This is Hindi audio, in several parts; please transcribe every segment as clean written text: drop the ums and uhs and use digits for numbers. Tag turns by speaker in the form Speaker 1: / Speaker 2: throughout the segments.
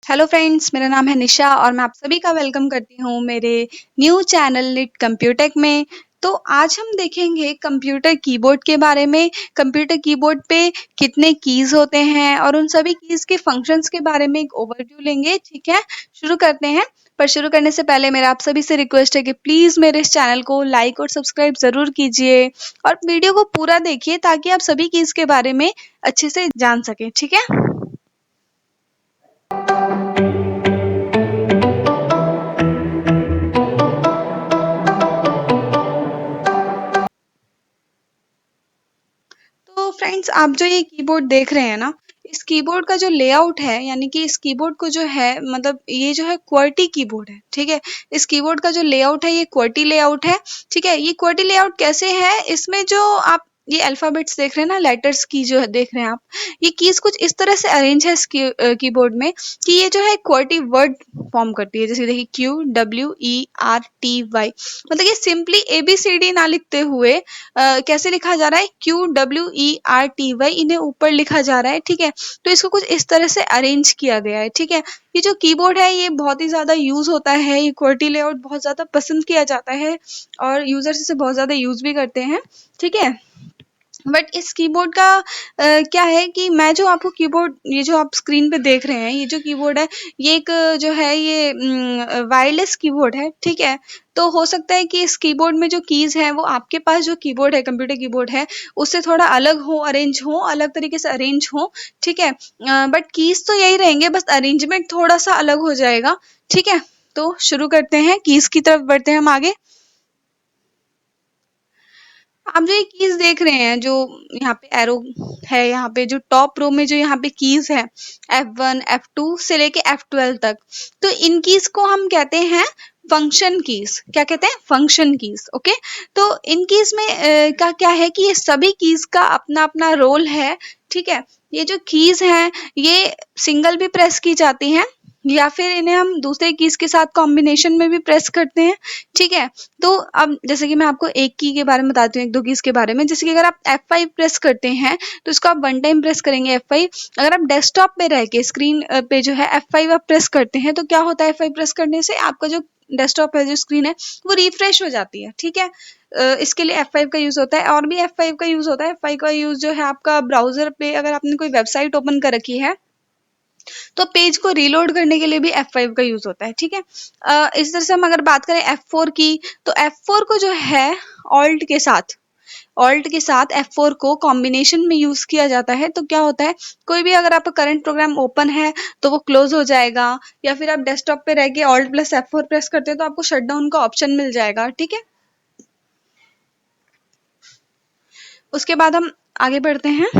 Speaker 1: हेलो फ्रेंड्स, मेरा नाम है निशा और मैं आप सभी का वेलकम करती हूँ मेरे न्यू चैनल लिट कंप्यूटेक में। तो आज हम देखेंगे कंप्यूटर कीबोर्ड के बारे में। कंप्यूटर कीबोर्ड पे कितने कीज होते हैं और उन सभी कीज के फंक्शंस के बारे में एक ओवरव्यू लेंगे। ठीक है, शुरू करते हैं। पर शुरू करने से पहले मेरा आप सभी से रिक्वेस्ट है कि प्लीज मेरे इस चैनल को लाइक और सब्सक्राइब जरूर कीजिए और वीडियो को पूरा देखिए ताकि आप सभी कीज के बारे में अच्छे से जान सकें। ठीक है, तो फ्रेंड्स, आप जो ये कीबोर्ड देख रहे हैं ना, इस कीबोर्ड का जो लेआउट है, यानी कि इस कीबोर्ड को जो है, मतलब ये जो है क्वर्टी कीबोर्ड है। ठीक है, इस कीबोर्ड का जो लेआउट है ये क्वर्टी लेआउट है। ठीक है, ये क्वर्टी लेआउट कैसे है, इसमें जो आप ये अल्फाबेट्स देख रहे हैं ना, लेटर्स की जो है देख रहे हैं आप, ये कीज कुछ इस तरह से अरेंज है इस कीबोर्ड में कि ये जो है क्वर्टी वर्ड फॉर्म करती है। जैसे देखिए QWERTY, मतलब ये सिंपली ABCD ना लिखते हुए कैसे लिखा जा रहा है, QWERTY, इन्हें ऊपर लिखा जा रहा है। ठीक है, तो इसको कुछ इस तरह से अरेंज किया गया है। ठीक है, ये जो कीबोर्ड है ये बहुत ही ज्यादा यूज होता है, ये QWERTY लेआउट बहुत ज्यादा पसंद किया जाता है और यूजर्स इसे बहुत ज्यादा यूज भी करते हैं। ठीक है, बट इस कीबोर्ड का क्या है कि मैं जो आपको कीबोर्ड, ये जो आप स्क्रीन पे देख रहे हैं, ये जो कीबोर्ड है ये एक जो है ये वायरलेस कीबोर्ड है। ठीक है, तो हो सकता है कि इस कीबोर्ड में जो कीज है वो आपके पास जो कीबोर्ड है, कंप्यूटर कीबोर्ड है, उससे थोड़ा अलग हो, अरेंज हो, अलग तरीके से अरेंज हो। ठीक है, बट कीज तो यही रहेंगे, बस अरेंजमेंट थोड़ा सा अलग हो जाएगा। ठीक है, तो शुरू करते हैं, कीज की तरफ बढ़ते हैं हम आगे। आप जो ये कीज देख रहे हैं, जो यहाँ पे एरो है, यहाँ पे जो टॉप रो में जो यहाँ पे कीज है, F1 F2 से लेके F12 तक, तो इन कीज को हम कहते हैं फंक्शन कीज। क्या कहते हैं? Function keys. ओके, तो इन कीज में का क्या है कि ये सभी कीज का अपना अपना रोल है। ठीक है, ये जो कीज हैं ये सिंगल भी प्रेस की जाती हैं या फिर इन्हें हम दूसरे कीज के साथ कॉम्बिनेशन में भी प्रेस करते हैं। ठीक है, तो अब जैसे कि मैं आपको एक की के बारे में बताती हूँ, एक दो कीज के बारे में। जैसे कि अगर आप F5 प्रेस करते हैं तो इसको आप वन टाइम प्रेस करेंगे F5। अगर आप डेस्कटॉप पे रह के स्क्रीन पे जो है F5 आप प्रेस करते हैं तो क्या होता है, F5 प्रेस करने से आपका जो डेस्कटॉप है, जो स्क्रीन है, वो रिफ्रेश हो जाती है। ठीक है, इसके लिए F5 का यूज होता है। और भी F5 का यूज होता है। F5 का यूज जो है आपका ब्राउजर पे, अगर आपने कोई वेबसाइट ओपन कर रखी है तो पेज को रीलोड करने के लिए भी F5 का यूज होता है। ठीक है, इस तरह से हम अगर बात करें F4 की, तो F4 को जो है ऑल्ट के साथ, F4 को कॉम्बिनेशन में यूज किया जाता है। तो क्या होता है, कोई भी अगर आपका करंट प्रोग्राम ओपन है तो वो क्लोज हो जाएगा, या फिर आप डेस्कटॉप पे रह के ऑल्ट प्लस F4 प्रेस करते हैं तो आपको शट डाउन का ऑप्शन मिल जाएगा। ठीक है, उसके बाद हम आगे बढ़ते हैं।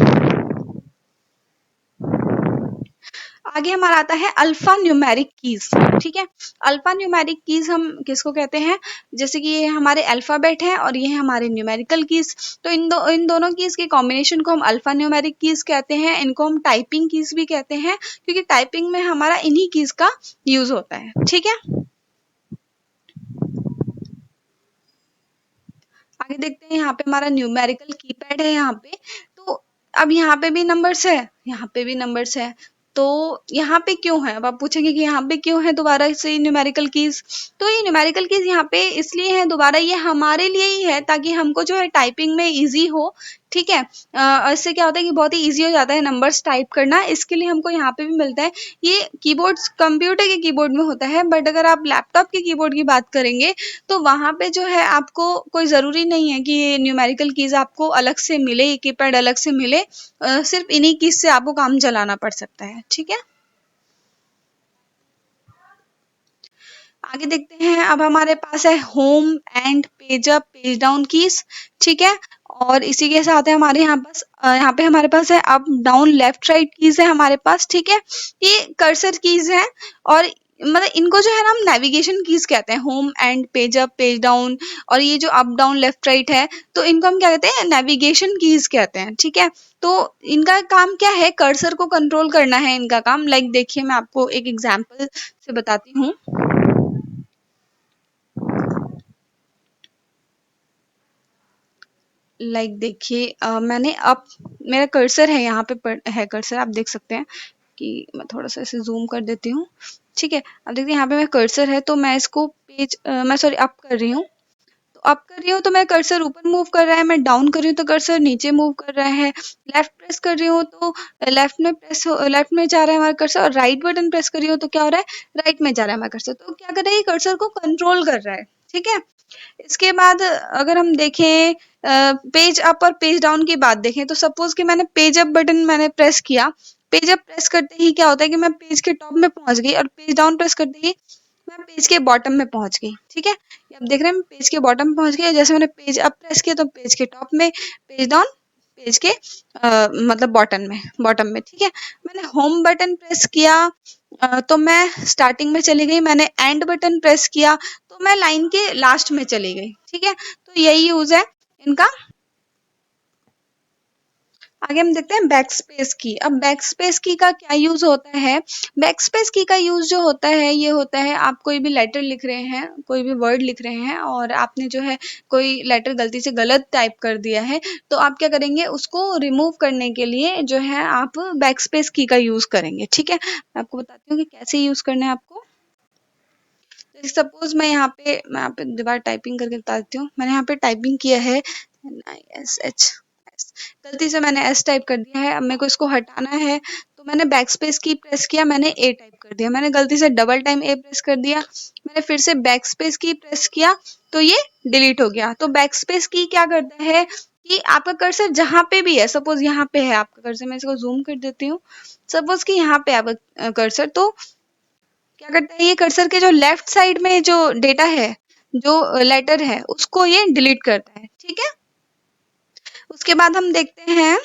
Speaker 1: आगे हमारा आता है अल्फा न्यूमेरिक कीज। ठीक है, अल्फा न्यूमेरिक कीज हम किसको कहते हैं, जैसे कि ये हमारे अल्फाबेट हैं और ये है हमारे न्यूमेरिकल कीज। तो इन दोनों कीज के कॉम्बिनेशन को हम अल्फा न्यूमेरिक कीज कहते हैं। इनको हम टाइपिंग कीज भी कहते हैं क्योंकि टाइपिंग में हमारा इन्हीं कीज का यूज होता है। ठीक है, आगे देखते हैं। यहाँ पे हमारा न्यूमेरिकल कीपैड है यहाँ पे। तो अब यहाँ पे भी नंबर्स है, यहाँ पे भी नंबर्स है। तो यहाँ पे क्यों है, अब आप पूछेंगे कि यहाँ पे क्यों है दोबारा से न्यूमेरिकल कीज। तो ये न्यूमेरिकल कीज यहाँ पे इसलिए है दोबारा, ये हमारे लिए ही है ताकि हमको जो है टाइपिंग में इजी हो। ठीक है, इससे क्या होता है कि बहुत ही इजी हो जाता है नंबर्स टाइप करना, इसके लिए हमको यहाँ पे भी मिलता है। ये कीबोर्ड्स कंप्यूटर के कीबोर्ड में होता है, बट अगर आप लैपटॉप के कीबोर्ड की बात करेंगे तो वहां पे जो है आपको कोई जरूरी नहीं है कि ये न्यूमेरिकल कीज आपको अलग से मिले, ये कीपैड अलग से मिले। सिर्फ इन्हीं कीज से आपको काम चलाना पड़ सकता है। ठीक है, आगे देखते हैं। अब हमारे पास है home and page up page down keys. ठीक है, और इसी के साथ है हमारे यहाँ पे हमारे पास है up down left right keys है हमारे पास। ठीक है, ये कर्सर कीज है और मतलब इनको जो है ना हम नेविगेशन कीज कहते हैं, home and page up page down. और ये जो अप डाउन लेफ्ट राइट है तो इनको हम क्या कहते हैं, नेविगेशन कीज कहते हैं। ठीक है, तो इनका काम क्या है, कर्सर को कंट्रोल करना है इनका काम। लाइक देखिए, मैं आपको एक एग्जांपल से बताती हूँ। देखिए, मैंने अब मेरा कर्सर है यहाँ पे है कर्सर, आप देख सकते हैं। कि मैं थोड़ा सा इसे जूम कर देती हूँ। ठीक है, अब देखते हैं यहाँ पे मैं कर्सर है तो मैं इसको पेज मैं सॉरी अप कर रही हूँ, तो अप कर रही हूँ तो मैं कर्सर ऊपर मूव कर रहा है, मैं डाउन कर रही हूँ तो कर्सर नीचे मूव कर रहा है, लेफ्ट प्रेस कर रही हूँ तो लेफ्ट में जा रहा है हमारा कर्सर, और राइट बटन प्रेस कर रही हूँ तो क्या हो रहा है, राइट में जा रहा है हमारा कर्सर। तो क्या कर रहा है, ये कर्सर को कंट्रोल कर रहा है। ठीक है, इसके बाद अगर हम देखें पेज अप और पेज डाउन की बात देखें, तो सपोज कि मैंने पेज अप बटन मैंने प्रेस किया, पेज अप प्रेस करते ही क्या होता है कि मैं पेज के टॉप में पहुंच गई, और पेज डाउन प्रेस करते ही मैं पेज के बॉटम में पहुंच गई। ठीक है, ये अब देख रहे हैं मैं पेज के बॉटम में पहुंच गई, जैसे मैंने पेज अप प्रेस किया तो पेज के टॉप में, पेज डाउन पेज के मतलब बॉटम में। ठीक है, मैंने होम बटन प्रेस किया तो मैं स्टार्टिंग में चली गई, मैंने एंड बटन प्रेस किया तो मैं लाइन के लास्ट में चली गई। ठीक है, तो यही यूज है इनका। आगे हम देखते हैं बैक स्पेस की। अब बैक स्पेस की का क्या यूज होता है, बैक स्पेस की का यूज जो होता है ये होता है, आप कोई भी लेटर लिख रहे हैं, कोई भी वर्ड लिख रहे हैं और आपने जो है कोई लेटर गलती से गलत टाइप कर दिया है, तो आप क्या करेंगे, उसको रिमूव करने के लिए जो है आप बैक स्पेस की का यूज करेंगे। ठीक है, मैं आपको बताती हूँ कि कैसे यूज करना है आपको। सपोज मैं यहाँ पे दोबारा टाइपिंग करके बता देती हूँ। मैंने यहाँ पे टाइपिंग किया है NISH, गलती से मैंने एस टाइप कर दिया है, अब मेरे को इसको हटाना है तो मैंने बैक स्पेस की प्रेस किया, मैंने ए टाइप कर दिया, मैंने गलती से डबल टाइम ए प्रेस कर दिया, मैंने फिर से बैक स्पेस की प्रेस किया तो ये डिलीट हो गया। तो बैक स्पेस की क्या करता है कि आपका कर्सर जहां पे भी है, सपोज यहाँ पे है आपका कर्सर, मैं इसको जूम कर देती हूँ, सपोज कि यहाँ पे आपका कर्सर, तो क्या करता है, ये कर्सर के जो लेफ्ट साइड में जो डेटा है, जो लेटर है, उसको ये डिलीट करता है। ठीक है, उसके बाद हम देखते हैं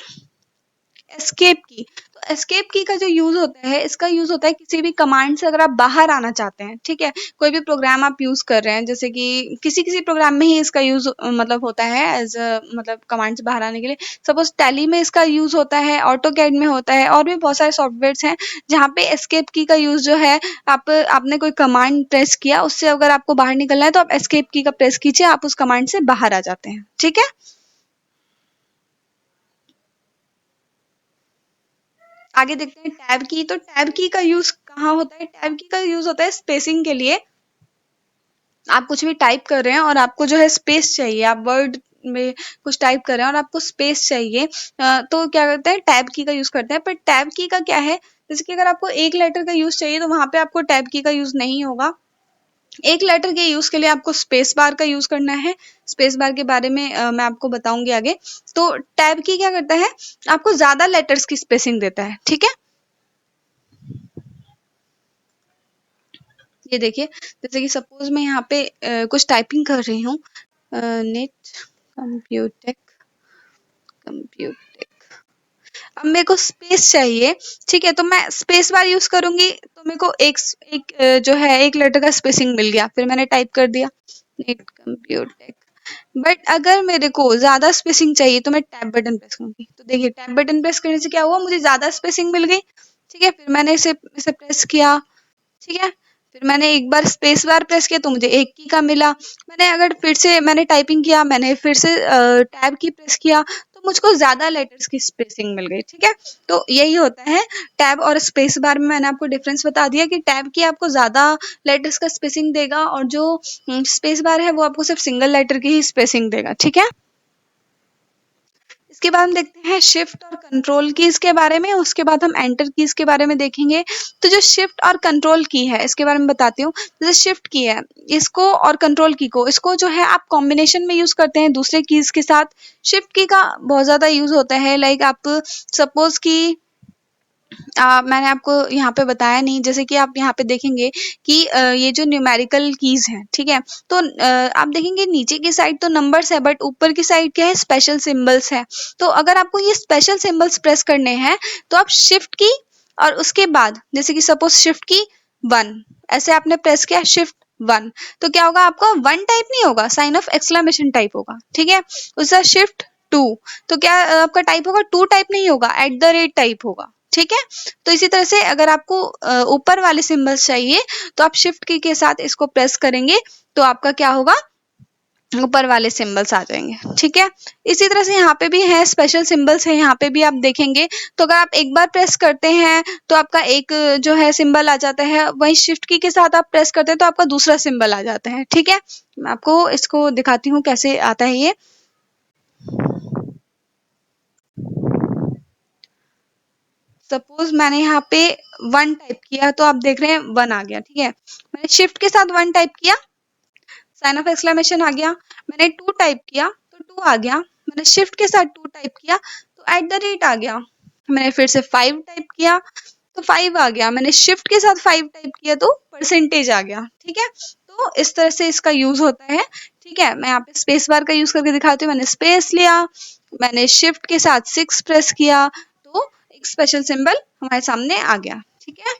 Speaker 1: एस्केप की। तो एस्केप की का जो यूज होता है, इसका यूज होता है किसी भी कमांड से अगर आप बाहर आना चाहते हैं। ठीक है, कोई भी प्रोग्राम आप यूज कर रहे हैं, जैसे कि किसी किसी प्रोग्राम में ही इसका यूज मतलब होता है एज मतलब कमांड से बाहर आने के लिए। सपोज टैली में इसका यूज होता है, ऑटो कैड में होता है, और भी बहुत सारे सॉफ्टवेयर हैं जहाँ पे एस्केप की का यूज जो है, आपने कोई कमांड प्रेस किया, उससे अगर आपको बाहर निकलना है तो आप एस्केप की का प्रेस कीजिए, आप उस कमांड से बाहर आ जाते हैं। ठीक है, आगे देखते हैं टैब की। तो टैब की का यूज कहाँ होता है, टैब की का यूज होता है स्पेसिंग के लिए। आप कुछ भी टाइप कर रहे हैं और आपको जो है स्पेस चाहिए, आप वर्ड में कुछ टाइप कर रहे हैं और आपको स्पेस चाहिए, तो क्या करते हैं, टैब की का यूज करते हैं। पर टैब की का क्या है, जैसे कि अगर आपको एक लेटर का यूज चाहिए तो वहां पे आपको टैब की का यूज नहीं होगा। एक लेटर के यूज के लिए आपको स्पेस बार का यूज करना है। स्पेस बार के बारे में मैं आपको बताऊंगी आगे। तो टैब की क्या करता है, आपको ज्यादा लेटर्स की स्पेसिंग देता है। ठीक है, ये देखिए, जैसे कि सपोज मैं यहाँ पे कुछ टाइपिंग कर रही हूँ, नेट कंप्यूटेक कंप्यूटेक, अब मेरे को स्पेस चाहिए। ठीक है, तो मैं स्पेस बार यूज करूंगी तो मेरे को एक जो है एक लेटर का स्पेसिंग मिल गया, फिर मैंने टाइप कर दिया नेट कंप्यूटेक। बट अगर मेरे को ज्यादा स्पेसिंग चाहिए तो मैं टैब बटन प्रेस करूंगी, तो देखिए टैब बटन प्रेस करने से क्या हुआ, मुझे ज्यादा स्पेसिंग मिल गई। ठीक है, फिर मैंने इसे प्रेस किया। ठीक है, फिर मैंने एक बार स्पेस बार प्रेस किया तो मुझे एक की का मिला। मैंने अगर फिर से मैंने टाइपिंग किया, मैंने फिर से टैब की प्रेस किया तो मुझको ज्यादा लेटर्स की स्पेसिंग मिल गई। ठीक है, तो यही होता है टैब और स्पेस बार में। मैंने आपको डिफरेंस बता दिया कि टैब की आपको ज्यादा लेटर्स का स्पेसिंग देगा और जो स्पेस बार है वो आपको सिर्फ सिंगल लेटर की ही स्पेसिंग देगा। ठीक है, इसके बाद हम देखते हैं शिफ्ट और कंट्रोल कीज के बारे में, उसके बाद हम एंटर कीज के बारे में देखेंगे। तो जो शिफ्ट और कंट्रोल की है इसके बारे में बताती हूँ। जैसे शिफ्ट की है, इसको और कंट्रोल की को, इसको जो है आप कॉम्बिनेशन में यूज करते हैं दूसरे कीज के साथ। शिफ्ट की का बहुत ज्यादा यूज होता है, लाइक आप सपोज की मैंने आपको यहाँ पे बताया नहीं, जैसे कि आप यहाँ पे देखेंगे कि ये जो न्यूमेरिकल कीज हैं, ठीक है, तो आप देखेंगे नीचे की साइड तो नंबर्स है, बट ऊपर की साइड क्या है, स्पेशल सिंबल्स है। तो अगर आपको ये स्पेशल सिंबल्स प्रेस करने हैं तो आप शिफ्ट की और उसके बाद जैसे कि सपोज शिफ्ट की 1, ऐसे आपने प्रेस किया शिफ्ट 1, तो क्या होगा, आपका 1 टाइप नहीं होगा, साइन ऑफ एक्सक्लेमेशन टाइप होगा। ठीक है, उसका शिफ्ट 2, तो क्या आपका टाइप होगा 2 टाइप नहीं होगा, @ टाइप होगा। ठीक है, तो इसी तरह से अगर आपको ऊपर वाले सिंबल्स चाहिए तो आप शिफ्ट की के साथ इसको प्रेस करेंगे तो आपका क्या होगा, ऊपर वाले सिंबल्स आ जाएंगे, ठीक है। इसी तरह से यहाँ पे भी है, स्पेशल सिंबल्स है, यहाँ पे भी आप देखेंगे तो अगर आप एक बार प्रेस करते हैं तो आपका एक जो है सिंबल आ जाता है, वही शिफ्ट की के साथ आप प्रेस करते हैं तो आपका दूसरा सिंबल आ जाता है, ठीक है। मैं आपको इसको दिखाती हूँ कैसे आता है ये। सपोज मैंने यहाँ पे 1 टाइप किया तो आप देख रहे हैं 1 आ गया, ठीक है। मैंने शिफ्ट के साथ 1 टाइप किया, साइन ऑफ एक्सक्लेमेशन आ गया। मैंने 2 टाइप किया तो 2 आ गया। मैंने शिफ्ट के साथ 2 टाइप किया तो @ आ गया। मैंने फिर से 5 टाइप किया तो 5 आ गया। मैंने शिफ्ट के साथ 5 टाइप किया तो परसेंटेज आ गया, ठीक है। तो इस तरह से इसका यूज होता है, ठीक है। मैं यहाँ पे स्पेस बार का यूज करके दिखाती हूँ। मैंने स्पेस लिया, मैंने शिफ्ट के साथ 6 प्रेस किया तो एक स्पेशल सिंबल हमारे सामने आ गया, ठीक है।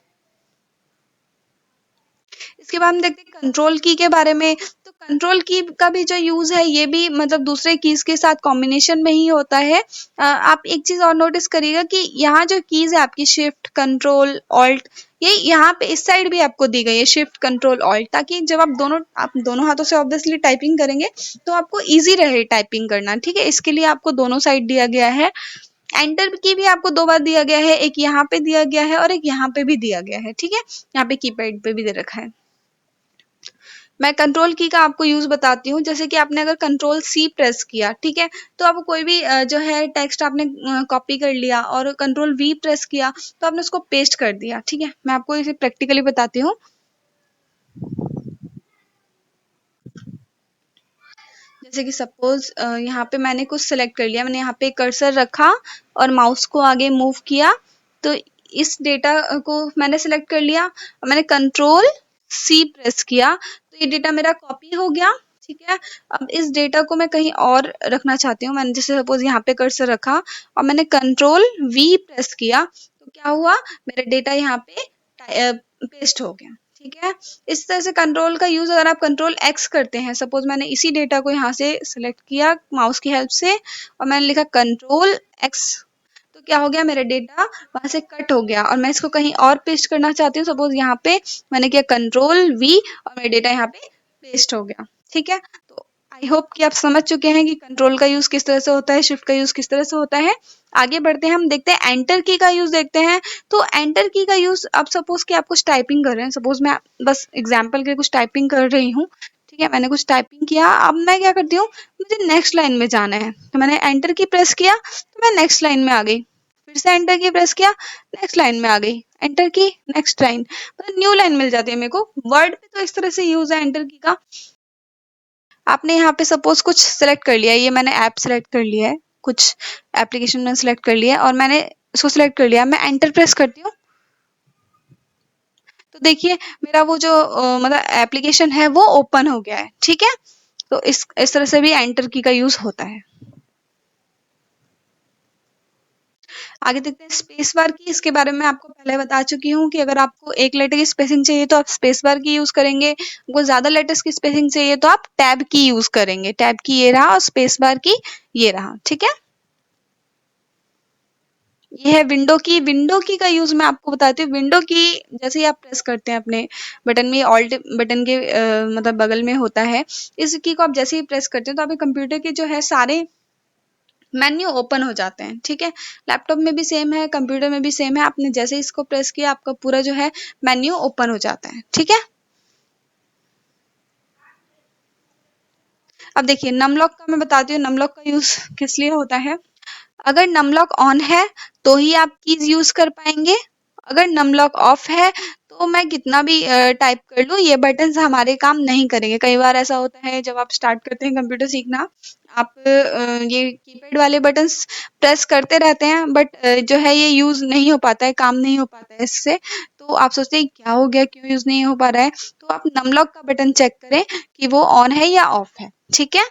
Speaker 1: इसके बाद हम देखते हैं कंट्रोल की के बारे में। तो कंट्रोल की का भी जो यूज है ये भी मतलब दूसरे कीज के साथ कॉम्बिनेशन में ही होता है। आप एक चीज और नोटिस करिएगा कि यहाँ जो कीज है आपकी शिफ्ट कंट्रोल ऑल्ट, ये यहाँ पे इस साइड भी आपको दी गई है शिफ्ट कंट्रोल ऑल्ट, ताकि जब आप दोनों हाथों से ऑब्वियसली टाइपिंग करेंगे तो आपको इजी रहे टाइपिंग करना, ठीक है। इसके लिए आपको दोनों साइड दिया गया है। एंटर की भी आपको 2 बार दिया गया है, एक यहाँ पे दिया गया है और एक यहाँ पे भी दिया गया है, ठीक है। यहाँ पे कीपैड पे भी दे रखा है। मैं कंट्रोल की का आपको यूज बताती हूँ। जैसे कि आपने अगर कंट्रोल सी प्रेस किया, ठीक है, तो आपको कोई भी जो है टेक्स्ट आपने कॉपी कर लिया और कंट्रोल वी प्रेस किया तो आपने उसको पेस्ट कर दिया, ठीक है। मैं आपको इसे प्रैक्टिकली बताती हूँ। जैसे कि सपोज यहाँ पे मैंने कुछ सेलेक्ट कर लिया, मैंने यहाँ पे कर्सर रखा और माउस को आगे मूव किया तो इस डेटा को मैंने सेलेक्ट कर लिया और मैंने कंट्रोल सी प्रेस किया तो ये डेटा मेरा कॉपी हो गया, ठीक है। अब इस डेटा को मैं कहीं और रखना चाहती हूँ। मैंने जैसे सपोज यहाँ पे कर्सर रखा और मैंने कंट्रोल वी प्रेस किया तो क्या हुआ, मेरा डेटा यहाँ पे पेस्ट हो गया, ठीक है। इस तरह से कंट्रोल का यूज अगर आप कंट्रोल एक्स करते हैं, सपोज मैंने इसी डेटा को यहाँ से सिलेक्ट किया माउस की हेल्प से और मैंने लिखा कंट्रोल एक्स तो क्या हो गया, मेरा डेटा वहां से कट हो गया और मैं इसको कहीं और पेस्ट करना चाहती हूँ। सपोज यहाँ पे मैंने किया कंट्रोल वी और मेरा डेटा यहाँ पे पेस्ट हो गया, ठीक है। तो आई होप कि आप समझ चुके हैं कि कंट्रोल का यूज किस तरह से होता है, शिफ्ट का यूज किस तरह से होता है। आगे बढ़ते हैं, हम देखते हैं एंटर की का यूज देखते हैं। तो एंटर की का यूज, आप सपोज कि आप कुछ टाइपिंग कर रहे हैं, सपोज मैं बस एग्जाम्पल के कुछ टाइपिंग कर रही हूँ, ठीक है। मैंने कुछ टाइपिंग किया, अब मैं क्या करती हूँ, मुझे नेक्स्ट लाइन में जाना है तो मैंने एंटर की प्रेस किया तो मैं नेक्स्ट लाइन में आ गई। फिर से एंटर की प्रेस किया, नेक्स्ट लाइन में आ गई, एंटर की नेक्स्ट लाइन, मतलब न्यू लाइन मिल जाती है मेरे को। वर्ड पे तो इस तरह से यूज है एंटर की का। आपने यहाँ पे सपोज कुछ सेलेक्ट कर लिया, ये मैंने ऐप सेलेक्ट कर लिया है, कुछ एप्लीकेशन में सेलेक्ट कर लिया है और मैंने इसको सेलेक्ट कर लिया, मैं एंटर प्रेस करती हूँ तो देखिए मेरा वो जो मतलब एप्लीकेशन है वो ओपन हो गया है, ठीक है। तो इस तरह से भी एंटर की का यूज होता है। आगे देखते हैं स्पेस बार की। इसके बारे में आपको पहले बता चुकी हूँ कि अगर आपको एक लेटर की स्पेसिंग चाहिए तो आप स्पेस बार की यूज करेंगे, आपको ज्यादा लेटर्स की स्पेसिंग चाहिए तो आप टैब की यूज करेंगे। टैब की ये रहा और स्पेस बार की ये रहा, ठीक है। ये है विंडो की। विंडो की का यूज मैं आपको बताती हूँ। विंडो की जैसे ही आप प्रेस करते हैं अपने बटन में, ऑल्ट बटन के मतलब बगल में होता है, इस की को आप जैसे ही प्रेस करते हैं तो आपके कंप्यूटर के जो है सारे मेन्यू ओपन हो जाते हैं, ठीक है। लैपटॉप में भी सेम है, कंप्यूटर में भी सेम है। आपने जैसे इसको प्रेस किया आपका पूरा जो है मेन्यू ओपन हो जाता है, ठीक है। अब देखिए नमलॉक का मैं बताती हूँ, नमलॉक का यूज किस लिए होता है। अगर नमलॉक ऑन है तो ही आप कीज यूज कर पाएंगे, अगर नमलॉक ऑफ है तो मैं कितना भी टाइप कर लूँ ये बटन्स हमारे काम नहीं करेंगे। कई बार ऐसा होता है जब आप स्टार्ट करते हैं कंप्यूटर सीखना, आप ये कीपैड वाले बटन्स प्रेस करते रहते हैं बट जो है ये यूज नहीं हो पाता है, काम नहीं हो पाता है इससे। तो आप सोचते हैं क्या हो गया, क्यों यूज नहीं हो पा रहा है, तो आप नमलॉक का बटन चेक करें कि वो ऑन है या ऑफ है, ठीक है।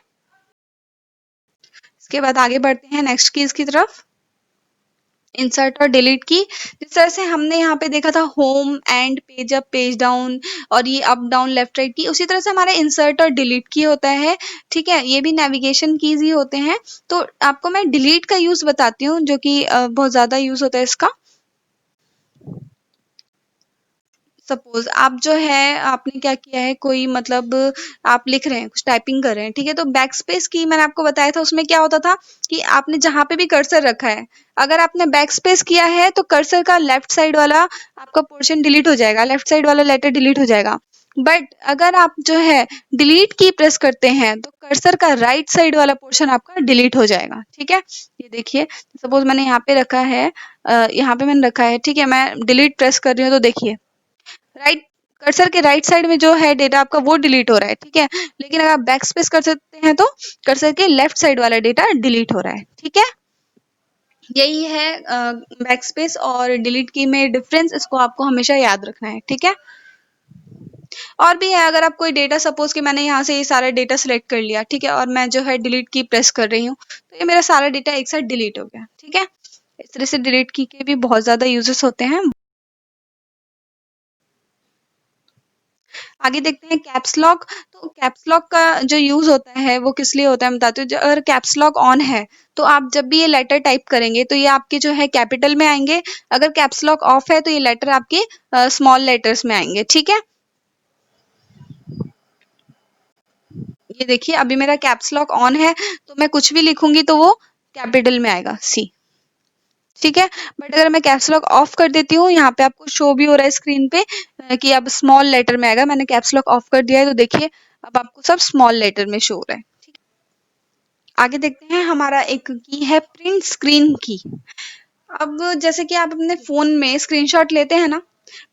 Speaker 1: इसके बाद आगे बढ़ते हैं नेक्स्ट कीज की तरफ, इंसर्ट और डिलीट की। जिस तरह से हमने यहाँ पे देखा था home and page up page down और ये अप डाउन लेफ्ट राइट की, उसी तरह से हमारे इंसर्ट और डिलीट की होता है, ठीक है। ये भी नेविगेशन कीज ही होते हैं। तो आपको मैं डिलीट का यूज बताती हूँ जो कि बहुत ज्यादा यूज होता है इसका। सपोज आप जो है आपने क्या किया है, कोई मतलब आप लिख रहे हैं, कुछ टाइपिंग कर रहे हैं, ठीक है, तो बैक स्पेस की मैंने आपको बताया था, उसमें क्या होता था कि आपने जहां पे भी कर्सर रखा है, अगर आपने बैक स्पेस किया है तो कर्सर का लेफ्ट साइड वाला आपका पोर्शन डिलीट हो जाएगा, लेफ्ट साइड वाला लेटर डिलीट हो जाएगा। बट अगर आप जो है डिलीट की प्रेस करते हैं तो कर्सर का राइट साइड वाला पोर्शन आपका डिलीट हो जाएगा, ठीक है। ये देखिए, सपोज मैंने यहाँ पे रखा है, यहाँ पे मैंने रखा है, ठीक है, मैं डिलीट प्रेस कर रही हूँ तो देखिए राइट, कर्सर के राइट साइड में जो है डेटा आपका वो डिलीट हो रहा है, ठीक है। लेकिन अगर आप बैक स्पेस कर सकते हैं तो कर्सर के लेफ्ट साइड वाला डेटा डिलीट हो रहा है, ठीक है। यही है बैक स्पेस और डिलीट की में डिफरेंस, इसको आपको हमेशा याद रखना है, ठीक है। और भी है, अगर आप कोई डेटा, सपोज कि मैंने यहाँ से ये सारा डेटा सिलेक्ट कर लिया, ठीक है, और मैं जो है डिलीट की प्रेस कर रही हूँ तो ये मेरा सारा डेटा एक साथ डिलीट हो गया, ठीक है। इस तरह से डिलीट की के भी बहुत ज्यादा यूजेस होते हैं। आगे देखते हैं कैप्स लॉक। तो कैप्स लॉक का जो यूज होता है वो किस लिए होता है, मैं बताती हूँ। अगर कैप्स लॉक ऑन है तो आप जब भी ये लेटर टाइप करेंगे तो ये आपके जो है कैपिटल में आएंगे, अगर कैप्स लॉक ऑफ है तो ये लेटर आपके स्मॉल लेटर्स में आएंगे, ठीक है। ये देखिए अभी मेरा कैप्स लॉक ऑन है तो मैं कुछ भी लिखूंगी तो वो कैपिटल में आएगा, सी, ठीक है। बट अगर मैं कैप्स लॉक ऑफ कर देती हूँ, यहाँ पे आपको शो भी हो रहा है स्क्रीन पे कि अब स्मॉल लेटर में आएगा, मैंने कैप्स लॉक ऑफ कर दिया है तो देखिए अब आपको सब स्मॉल लेटर में शो हो रहा है। आगे देखते हैं, हमारा एक की है प्रिंट स्क्रीन की। अब जैसे कि आप अपने फोन में स्क्रीनशॉट लेते हैं ना,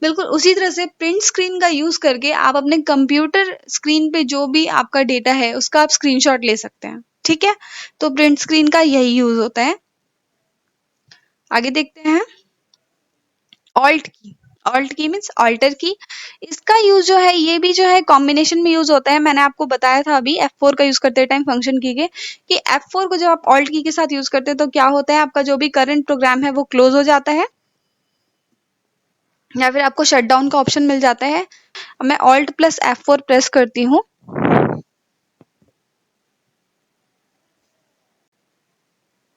Speaker 1: बिल्कुल उसी तरह से प्रिंट स्क्रीन का यूज करके आप अपने कंप्यूटर स्क्रीन पे जो भी आपका डेटा है उसका आप स्क्रीनशॉट ले सकते हैं, ठीक है। तो प्रिंट स्क्रीन का यही यूज होता है। आगे देखते हैं ऑल्ट की। ऑल्ट की मीन्स ऑल्टर की। इसका यूज जो है ये भी जो है कॉम्बिनेशन में यूज होता है। मैंने आपको बताया था अभी F4 का यूज करते टाइम फंक्शन की के कि F4 को जब आप ऑल्ट की के साथ यूज करते हैं तो क्या होता है, आपका जो भी करंट प्रोग्राम है वो क्लोज हो जाता है या फिर आपको शट डाउन का ऑप्शन मिल जाता है। मैं ऑल्ट प्लस F4 प्रेस करती हूँ,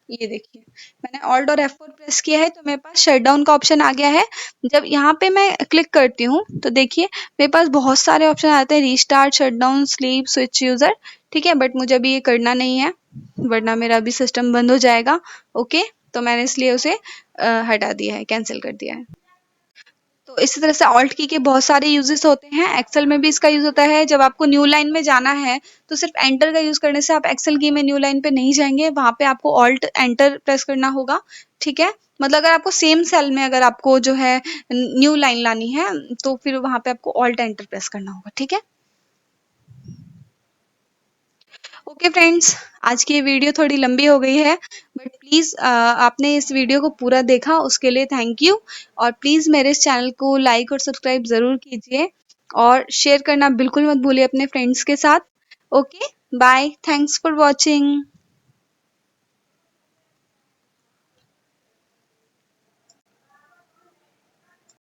Speaker 1: ये देखिए मैंने ऑल्ट और F4 प्रेस किया है तो मेरे पास शट डाउन का ऑप्शन आ गया है। जब यहाँ पे मैं क्लिक करती हूँ तो देखिए मेरे पास बहुत सारे ऑप्शन आते हैं, restart, shut down, sleep, switch user, ठीक है। बट मुझे अभी ये करना नहीं है वरना मेरा अभी सिस्टम बंद हो जाएगा। ओके, तो मैंने इसलिए उसे हटा दिया है, कैंसिल कर दिया है। तो इसी तरह से ऑल्ट की के बहुत सारे यूजेस होते हैं। एक्सेल में भी इसका यूज होता है। जब आपको न्यू लाइन में जाना है तो सिर्फ एंटर का यूज करने से आप एक्सेल की में न्यू लाइन पे नहीं जाएंगे, वहां पे आपको ऑल्ट एंटर प्रेस करना होगा, ठीक है। मतलब अगर आपको सेम सेल में अगर आपको जो है न्यू लाइन लानी है तो फिर वहां पे आपको ऑल्ट एंटर प्रेस करना होगा, ठीक है। ओके फ्रेंड्स, आज की ये वीडियो थोड़ी लंबी हो गई है बट प्लीज़ आपने इस वीडियो को पूरा देखा उसके लिए थैंक यू। और प्लीज़ मेरे इस चैनल को लाइक और सब्सक्राइब ज़रूर कीजिए और शेयर करना बिल्कुल मत भूलिए अपने फ्रेंड्स के साथ। Okay, bye, thanks for watching.